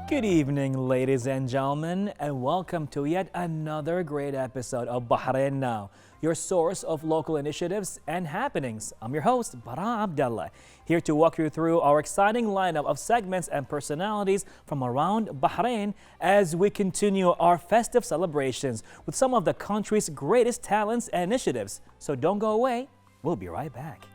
Good evening, ladies and gentlemen, and welcome to yet another great episode of Bahrain Now, your source of local initiatives and happenings. I'm your host, Bara Abdallah, here to walk you through our exciting lineup of segments and personalities from around Bahrain as we continue our festive celebrations with some of the country's greatest talents and initiatives. So don't go away, we'll be right back.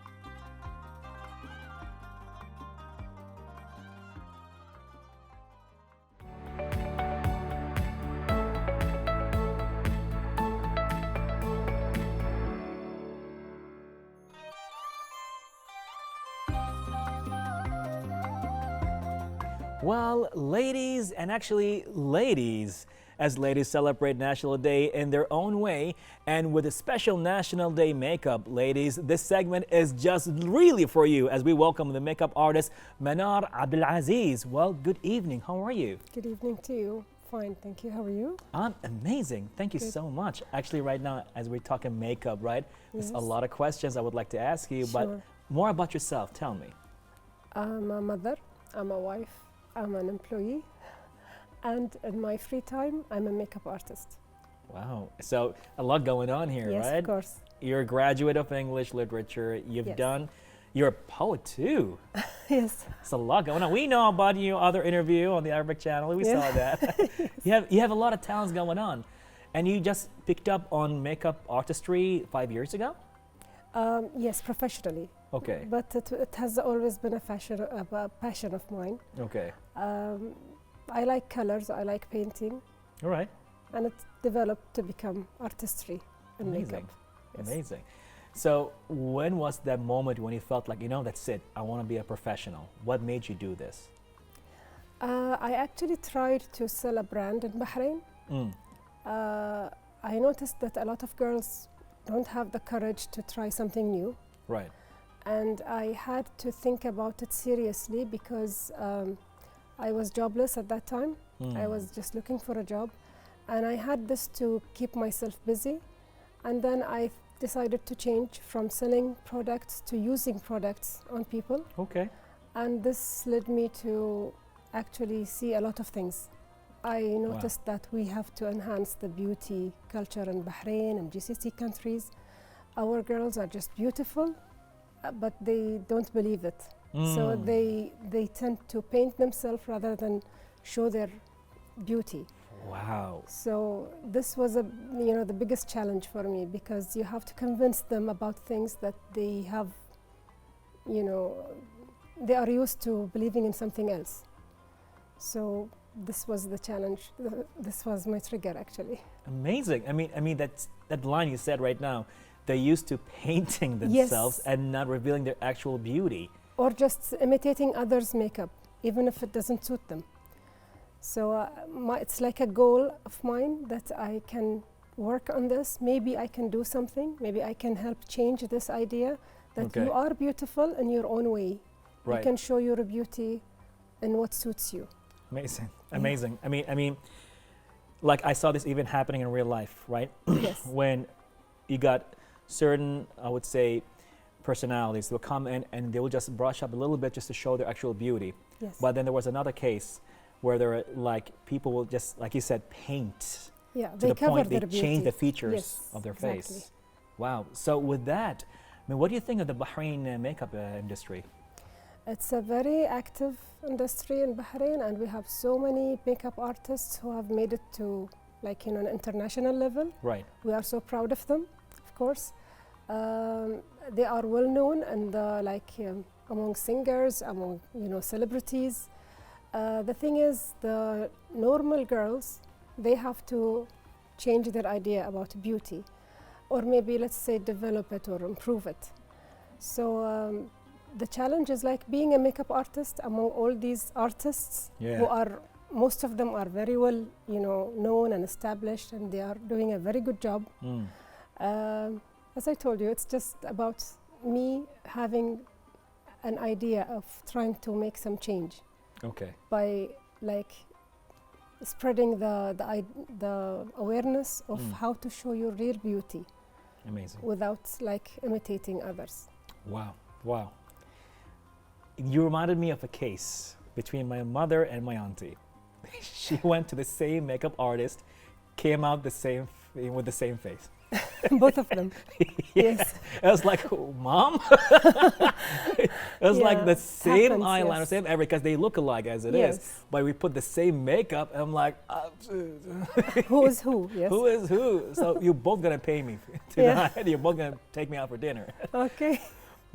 Well, ladies, and actually ladies, as ladies celebrate National Day in their own way and with a special National Day makeup, ladies, this segment is just really for you as we welcome the makeup artist Manar Abdelaziz. Well, good evening. How are you? Good evening to you. Fine, thank you. How are you? I'm amazing. Thank you Good. so much. Actually, right now, as we're talking makeup, right, there's a Yes. lot of questions I would like to ask you, but Sure. more about yourself. Tell me. I'm a mother, I'm a wife, I'm an employee, and in my free time, I'm a makeup artist. Wow. So a lot going on here, Yes, right? of course. You're a graduate of English literature. Yes. You're a poet too. Yes. It's a lot going on. We know about your other interview on the Arabic channel. We Yeah. saw that. You have a lot of talents going on. And you just picked up on makeup artistry 5 years ago? Yes, professionally. Okay. But it has always been a passion of mine. Okay. I like colors, I like painting, All right. and it developed to become artistry and Amazing. makeup. Yes. Amazing. So when was that moment when you felt like, that's it, I want to be a professional? What made you do this? I actually tried to sell a brand in Bahrain. Mm. I noticed that a lot of girls don't have the courage to try something new. Right. And I had to think about it seriously because I was jobless at that time. I was just looking for a job. And I had this to keep myself busy. And then I decided to change from selling products to using products on people. Okay. And this led me to actually see a lot of things. I noticed that we have to enhance the beauty culture in Bahrain and GCC countries. Our girls are just beautiful, but they don't believe it. So they tend to paint themselves rather than show their beauty. Wow. So this was the biggest challenge for me because you have to convince them about things that they have, they are used to believing in something else. So this was the challenge. This was my trigger, actually. Amazing. I mean that line you said right now. They're used to painting themselves Yes. and not revealing their actual beauty. Or just imitating others' makeup, even if it doesn't suit them. So it's like a goal of mine that I can work on this. Maybe I can do something. Maybe I can help change this idea that Okay. you are beautiful in your own way. Right. You can show your beauty in what suits you. Amazing. Yeah. Amazing. I mean, like I saw this even happening in real life, right? Yes. When you got certain, I would say, personalities will come in and they will just brush up a little bit just to show their actual beauty. Yes. But then there was another case where there were like people will just, like you said, paint Yeah, to they the cover point they their beauty. change the features Yes, of their exactly. face. Wow. So with that, I mean, what do you think of the Bahrain makeup industry? It's a very active industry in Bahrain, and we have so many makeup artists who have made it to an international level. Right. We are so proud of them, of course. They are well known and among singers, among celebrities. The thing is, the normal girls, they have to change their idea about beauty, or maybe let's say develop it or improve it. So the challenge is like being a makeup artist among all these artists who are, most of them are very well known and established, and they are doing a very good job. As I told you, it's just about me having an idea of trying to make some change. Okay. By spreading the awareness of how to show your real beauty. Amazing. Without imitating others. Wow. Wow. You reminded me of a case between my mother and my auntie. she went to the same makeup artist, came out with the same face. Both of them. Yeah. Yes. I was like, Mom? It was like Yeah, the same happens, eyeliner, yes. same everything, because they look alike as it is. Yes. But we put the same makeup, and I'm like, Who is who? Yes. who is who? So you're both gonna pay me Yeah. tonight. You're both gonna take me out for dinner. Okay.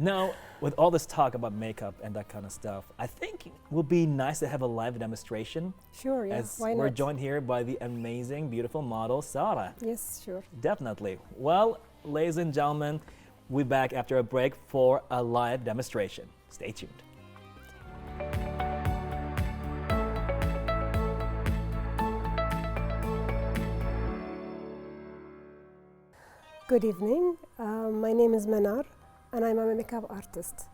Now, with all this talk about makeup and that kind of stuff, I think it would be nice to have a live demonstration. Sure, yeah. As Why we're not? joined here by the amazing, beautiful model, Sarah. Yes, sure. Definitely. Well, ladies and gentlemen, we'll be back after a break for a live demonstration. Stay tuned. Good evening. My name is Manar, and I'm a makeup artist.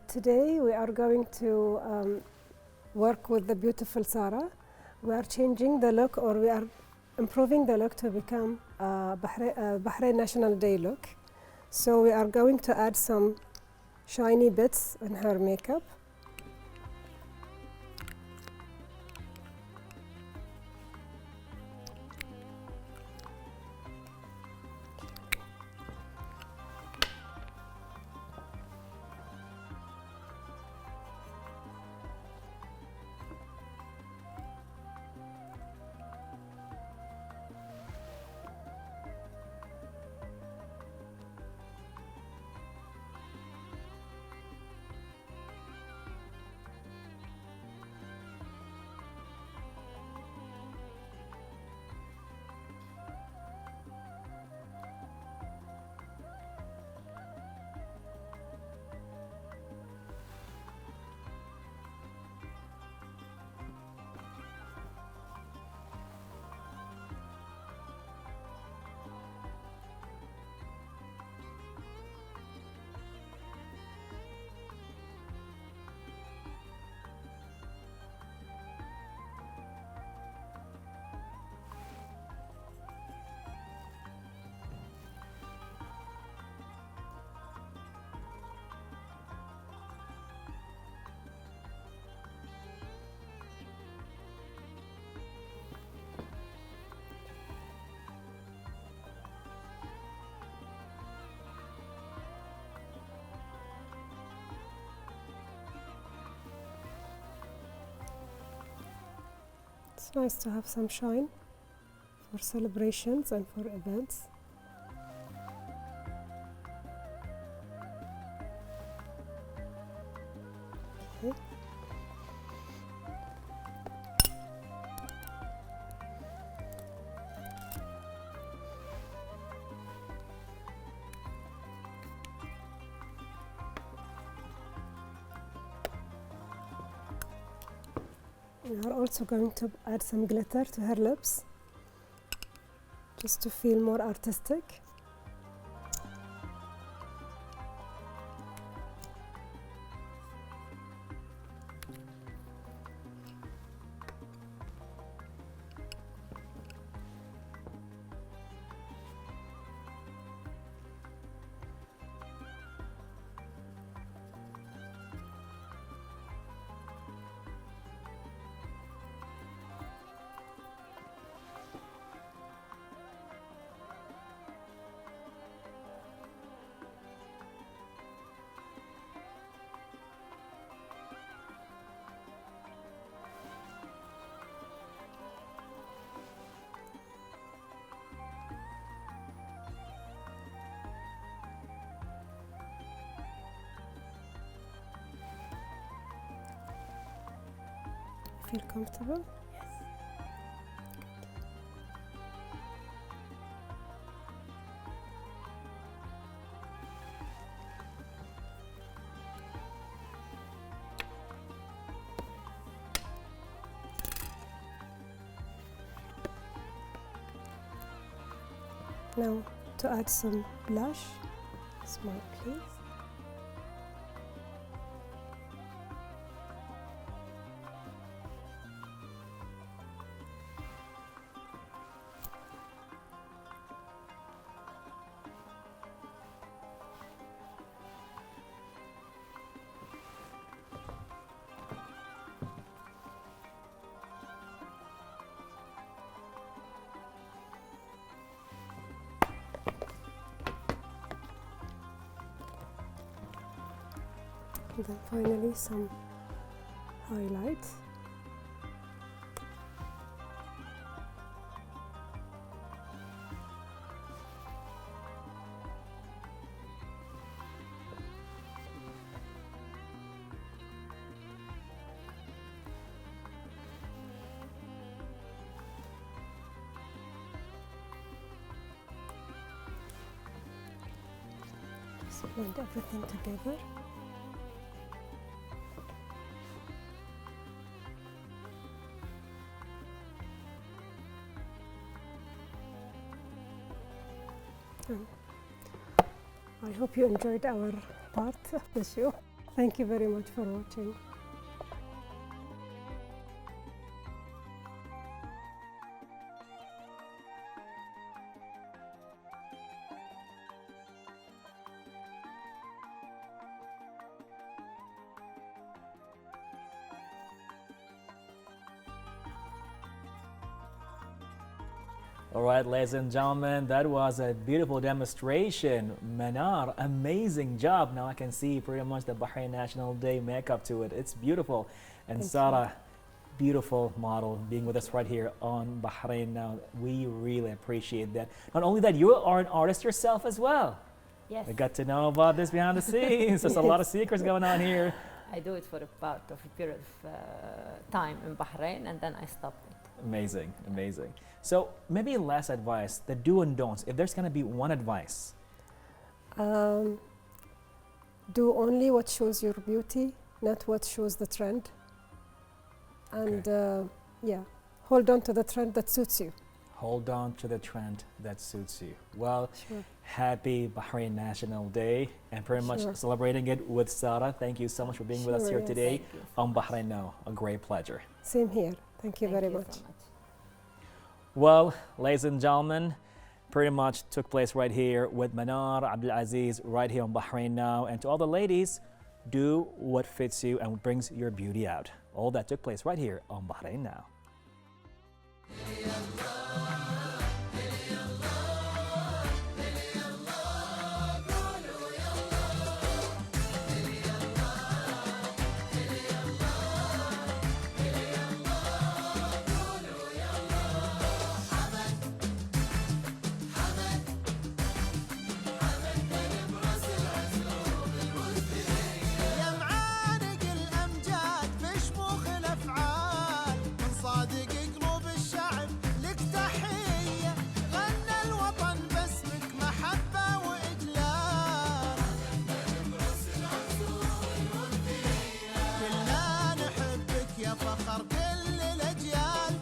Today we are going to work with the beautiful Sarah. We are changing the look, or we are improving the look to become Bahrain National Day look. So we are going to add some shiny bits in her makeup. It's nice to have some shine for celebrations and for events. Okay. We are also going to add some glitter to her lips, just to feel more artistic. Feel comfortable? Now to add some blush, smile please. And then finally some highlight. Just blend everything together. I hope you enjoyed our part of the show. Thank you very much for watching. All right, ladies and gentlemen, that was a beautiful demonstration. Manar, amazing job. Now I can see pretty much the Bahrain National Day makeup to it. It's beautiful. And Thank Sarah, beautiful model being with us right here on Bahrain Now. We really appreciate that. Not only that, you are an artist yourself as well. Yes, We got to know about this behind the scenes. There's a lot of secrets going on here. I do it for a part of a period of time in Bahrain, and then I stopped it. Amazing, amazing. So maybe last advice, the do and don'ts. If there's going to be one advice. Do only what shows your beauty, not what shows the trend. And yeah, hold on to the trend that suits you. Hold on to the trend that suits you. Well, Sure. happy Bahrain National Day and pretty much Sure. celebrating it with Sarah. Thank you so much for being with us Sure, here yes. today Thank you on Bahrain Now. A great pleasure. Same here. Thank you Thank very you much. so much. Well, ladies and gentlemen, pretty much took place right here with Manar Abdulaziz right here on Bahrain Now. And to all the ladies, do what fits you and brings your beauty out. All that took place right here on Bahrain Now. يا معانق الأمجاد بشموخ الأفعال من صادق قلوب الشعب لك تحية غنى الوطن باسمك محبة وإجلال كلنا نحبك يا فخر كل الأجيال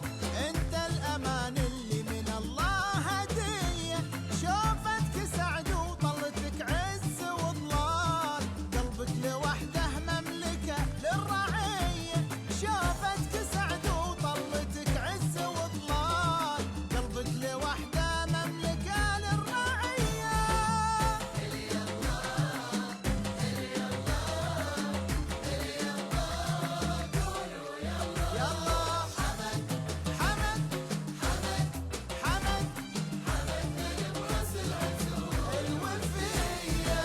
أنت الأمان اللي من الله هدية شوفتك سعد وطلتك عز وضلال قلبك لوحده مملكة للرعية شوفتك سعد وطلتك عز وضلال قلبك لوحده مملكة للرعية يلا حمد حمد حمد حمد حمد براس العزوم الوفية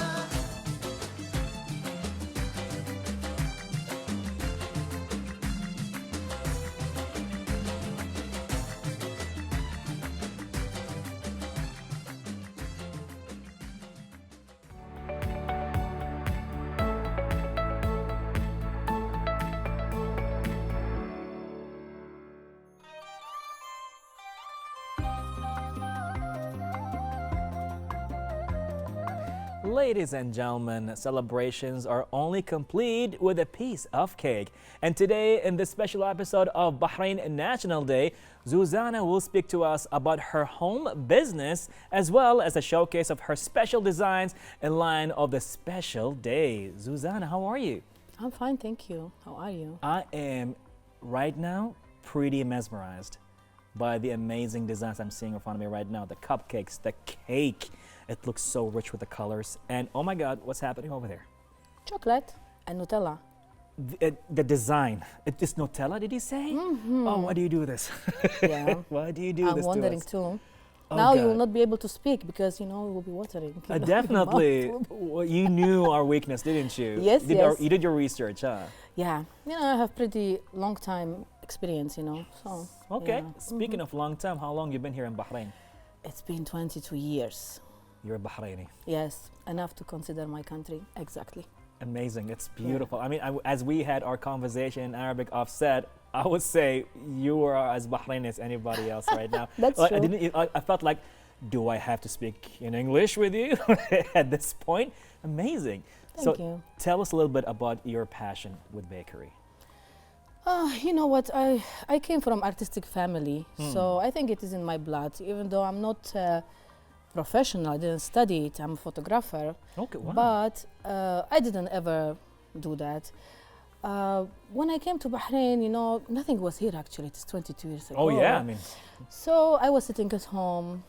Ladies and gentlemen, celebrations are only complete with a piece of cake. And today, in this special episode of Bahrain National Day, Zuzana will speak to us about her home business as well as a showcase of her special designs in line of the special day. Zuzana, how are you? I'm fine, thank you. How are you? I am right now pretty mesmerized by the amazing designs I'm seeing in front of me right now. The cupcakes, the cake. It looks so rich with the colors. And oh my God, what's happening over there? Chocolate and Nutella. The design. It is Nutella, did you say? Oh, why do you do this? Yeah. Why do you do I'm this wondering to us? too. Oh, Now you will God. not be able to speak because you know it will be watering. You know, your Definitely. mouth will be- Well, you knew our weakness, didn't you? Yes, yes. You did your research, huh? Yeah, you know I have pretty long time experience. You know, so Okay. yeah. Speaking of long time, how long you been here in Bahrain? It's been 22 years. You're Bahraini. Yes, enough to consider my country. Exactly. Amazing. It's beautiful. I mean, as we had our conversation in Arabic offset, I would say you are as Bahraini as anybody else right now. That's Like, true. I felt like, do I have to speak in English with you at this point? Amazing. Thank so you. tell us a little bit about your passion with bakery. You know what? I came from artistic family, so I think it is in my blood. Even though I'm not professional, I didn't study it. I'm a photographer, Okay, wow. but I didn't ever do that. When I came to Bahrain, you know, nothing was here actually. It's 22 years ago. Oh, yeah. I mean, So I was sitting at home.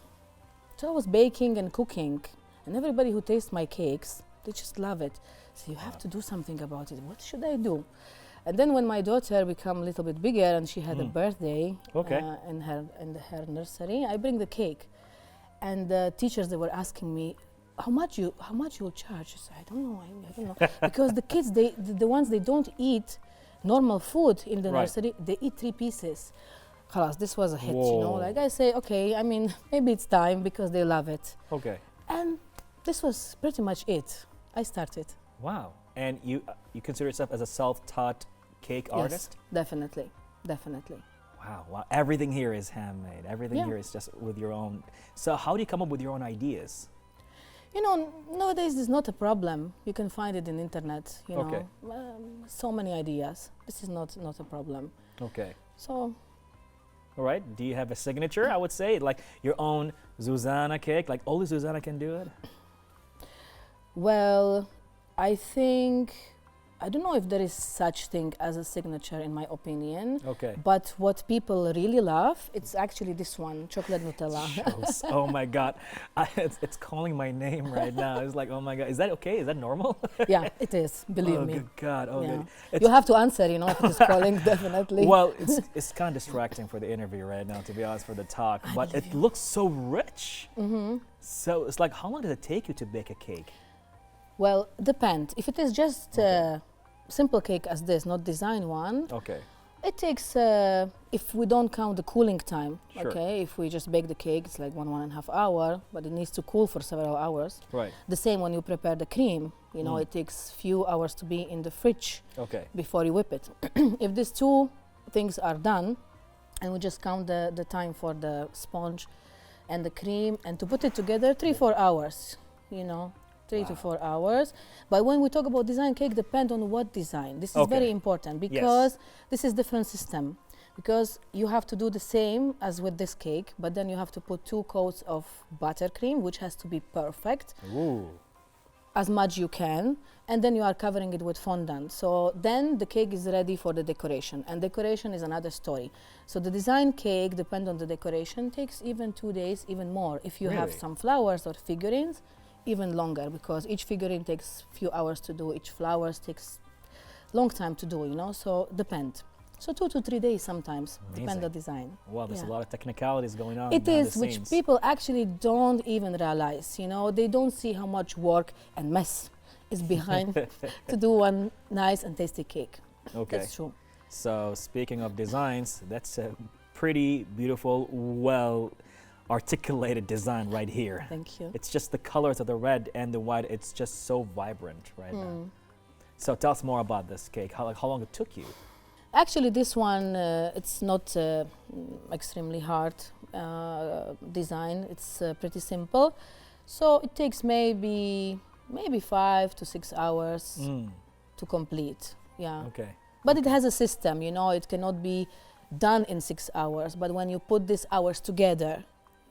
So I was baking and cooking, and everybody who tastes my cakes, they just love it. So you have to do something about it. What should I do? And then when my daughter became a little bit bigger and she had a birthday Okay. in her nursery, I bring the cake, and the teachers they were asking me, how much you'll charge? I said, I don't know, I don't know, because the kids the ones they don't eat normal food in the Right. nursery, they eat 3 pieces. Khalas, this was a hit, you know. Whoa. Like I say, okay, I mean maybe it's time because they love it, okay. and this was pretty much it. I started. Wow. And you consider yourself as a self-taught cake artist? Yes, definitely, definitely. Wow, wow. Everything here is handmade. Everything Yeah. here is just with your own. So how do you come up with your own ideas? You know, nowadays it's not a problem. You can find it in internet. You Okay. know, so many ideas. This is not a problem. Okay. So All right. Do you have a signature? I would say like your own Zuzana cake. Like only Zuzana can do it. well, I think I don't know if there is such thing as a signature in my opinion. Okay. But what people really love, it's actually this one, chocolate Nutella. Shows. Oh my God. It's calling my name right now. It's like, oh my God. Is that okay? Is that normal? Yeah, it is. Believe oh, me. good God. Oh, Yeah. good. It's- You have to answer, you know, if it is calling, definitely. Well, it's kind of distracting for the interview right now, to be honest, for the talk. I But believe it you. looks so rich. Mm-hmm. So it's like, how long does it take you to bake a cake? Well, depend. If it is just simple cake as this, not design one, Okay. it takes, if we don't count the cooling time, Sure. okay, if we just bake the cake, it's like 1.5 hour, but it needs to cool for several hours. Right. The same when you prepare the cream, you know, it takes few hours to be in the fridge Okay. before you whip it. If these two things are done, and we just count the time for the sponge and the cream, and to put it together, 3-4 hours, you know. 3 to Wow. 4 hours. But when we talk about design cake, depend on what design. This is Okay. very important because this is different system. Because you have to do the same as with this cake, but then you have to put 2 coats of buttercream, which has to be perfect, Ooh. as much you can, and then you are covering it with fondant. So then the cake is ready for the decoration, and decoration is another story. So the design cake, depend on the decoration, takes even 2 days, even more. If you have Really? some flowers or figurines, even longer, because each figurine takes few hours to do, each flowers takes long time to do, you know, so depend. So 2 to 3 days sometimes, depend Amazing. the design. Well, there's Yeah. a lot of technicalities going on. It behind is, the which scenes. people actually don't even realize, you know, they don't see how much work and mess is behind to do one nice and tasty cake. Okay. That's true. So speaking of designs, that's a pretty beautiful, well articulated design right here. Thank you. It's just the colors of the red and the white. It's just so vibrant right now. So tell us more about this cake. How long it took you? Actually, this one, it's not extremely hard design. It's pretty simple. So it takes maybe 5 to 6 hours to complete. Yeah. Okay. But it has a system, you know, it cannot be done in 6 hours. But when you put these hours together,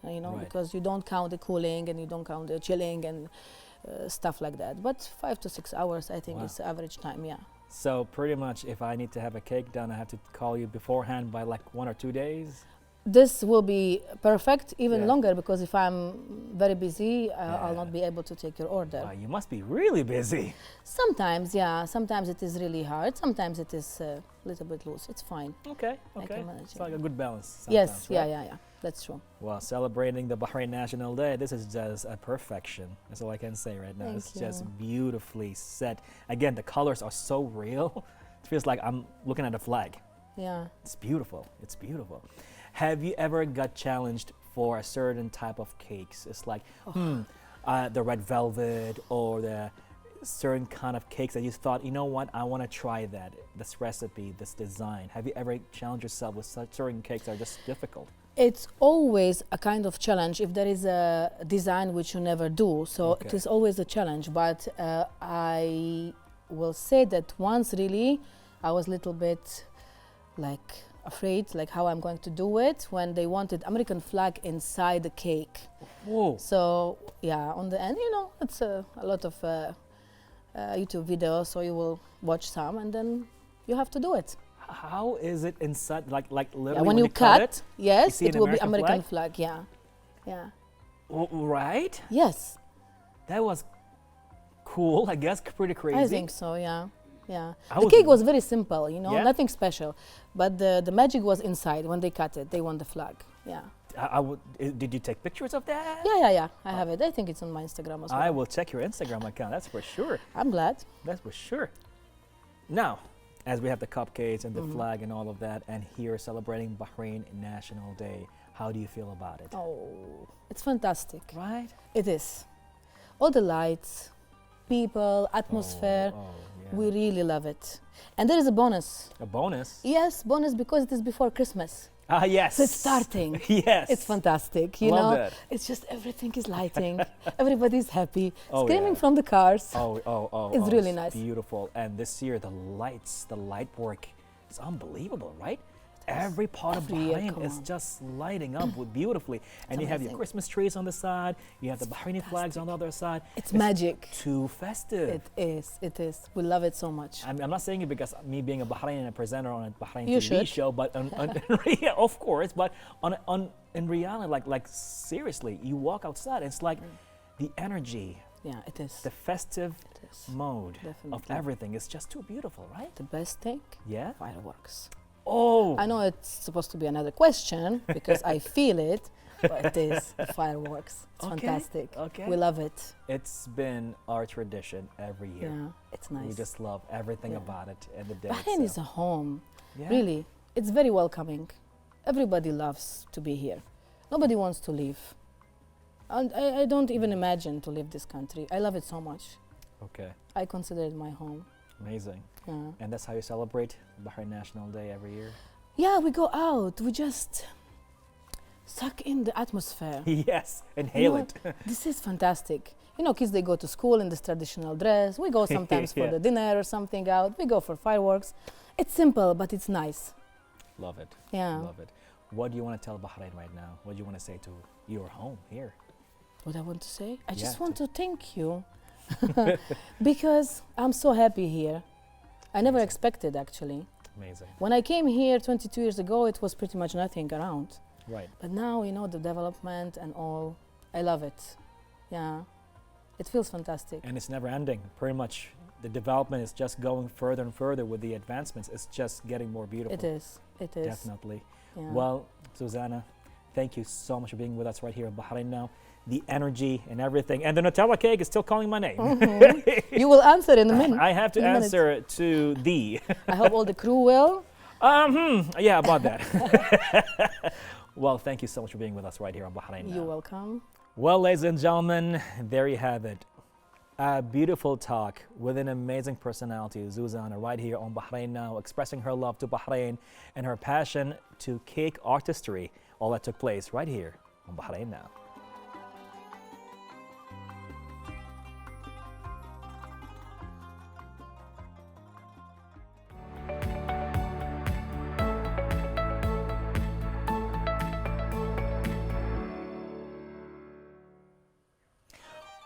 you know, Right. because you don't count the cooling and you don't count the chilling and stuff like that. But 5 to 6 hours, I think, Wow. is the average time, yeah. So pretty much if I need to have a cake done, I have to call you beforehand by like 1 or 2 days? This will be perfect, even Yeah. longer, because if I'm very busy, I'll Yeah. not be able to take your order. Wow, you must be really busy. Sometimes, yeah, sometimes it is really hard, sometimes it is a little bit loose. It's fine. Okay, I okay. can manage It's it. like a good balance. Yes, sometimes, yeah, right? yeah, yeah. that's true. Well, celebrating the Bahrain National Day, this is just a perfection. That's all I can say right now. Thank It's just you. beautifully set. Again, the colors are so real. It feels like I'm looking at a flag. Yeah. It's beautiful. It's beautiful. Have you ever got challenged for a certain type of cakes? It's like the red velvet or the certain kind of cakes that you thought, you know what, I want to try that, this recipe, this design. Have you ever challenged yourself with such certain cakes that are just difficult? It's always a kind of challenge if there is a design which you never do. So it Okay. is always a challenge. But I will say that once really I was a little bit like afraid, like how I'm going to do it when they wanted American flag inside the cake. Whoa. So yeah, on the end, you know, it's a lot of YouTube videos, so you will watch some and then you have to do it. How is it inside, like literally Yeah, when you cut cut, it? yes, see it an will be American American flag? flag. Yeah, yeah, Right? yes. That was cool, I guess, pretty crazy. I think so. Yeah, yeah. I The was- cake was very simple, you know, Yeah? nothing special, but the magic was inside. When they cut it, they want the flag. Yeah, Did you take pictures of that? yeah. I have it. I think it's on my Instagram as well. I will check your Instagram account, that's for sure. I'm glad. That's for sure. Now, as we have the cupcakes and the Mm-hmm. flag and all of that, and here celebrating Bahrain National Day, how do you feel about it? Oh, it's fantastic. Right? It is. All the lights, people, atmosphere. Oh, yeah. We really love it. And there is a bonus. A bonus? Yes, bonus because it is before Christmas. Ah, yes. So it's starting. Yes. It's fantastic, you Love know. that. It's just everything is lighting. Everybody's happy, Oh, screaming yeah. from the cars. Oh. It's really nice. Beautiful. And this year, the lights, the light work is unbelievable, right? Every part of Every year, Bahrain come is on. just lighting up with beautifully. And you have your amazing. Christmas trees on the side, you have the Bahraini flags on the other side. It's magic. Too festive. It is. It is. We love it so much. I'm not saying it because me being a Bahraini presenter on a Bahrain You TV should. show, but of course, but in reality, like seriously, you walk outside, it's like the energy, Yeah, it is. the festive It is. mode of Definitely. everything is just too beautiful, right? The best thing, Yeah. fireworks. Oh, I know it's supposed to be another question because I feel it, but it is the fireworks. It's Okay, fantastic. okay. We love it. it's been our tradition every year. Yeah, it's nice. We just love everything Yeah. about it and the day Bahrain is itself. a home. Yeah. Really, it's very welcoming. Everybody loves to be here. Nobody wants to leave. And I don't even imagine to leave this country. I love it so much. Okay, I consider it my home. amazing. Yeah. And that's how you celebrate Bahrain National Day every year? Yeah, we go out. We just suck in the atmosphere. Yes, You inhale know, it. This is fantastic. You know, kids, they go to school in this traditional dress. We go sometimes for Yeah. the dinner or something out. We go for fireworks. It's simple, but it's nice. Love it. Yeah. Love it. What do you want to tell Bahrain right now? What do you want to say to your home here? What I want to say? I Yeah, just want to thank you because I'm so happy here. I never Amazing. expected actually. Amazing. When I came here 22 years ago, it was pretty much nothing around. Right. But now, you know, the development and all, I love it. Yeah, it feels fantastic. And it's never ending. Pretty much the development is just going further and further with the advancements. It's just getting more beautiful. It is. It is. Definitely. Yeah. Well, Zuzana, thank you so much for being with us right here in Bahrain Now. The energy and everything. And the Nutella cake is still calling my name. You will answer in a minute. I have to In a minute. answer to the. I hope all the crew will. Yeah, about that. Well, thank you so much for being with us right here on Bahrain Now. You're welcome. Well, ladies and gentlemen, there you have it. A beautiful talk with an amazing personality, Zuzana, right here on Bahrain Now, expressing her love to Bahrain and her passion to cake artistry. All that took place right here on Bahrain Now.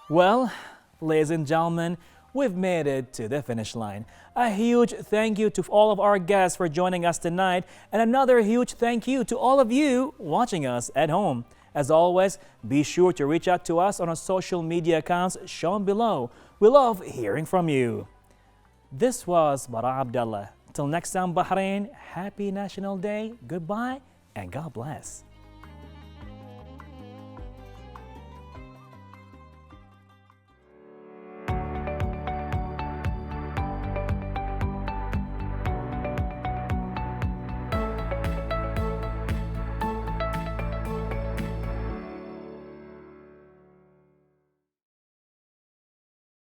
Well, ladies and gentlemen, we've made it to the finish line. A huge thank you to all of our guests for joining us tonight, and another huge thank you to all of you watching us at home. As always, be sure to reach out to us on our social media accounts shown below. We love hearing from you. This was Bara Abdallah. Till next time, Bahrain, happy National Day, goodbye, and God bless.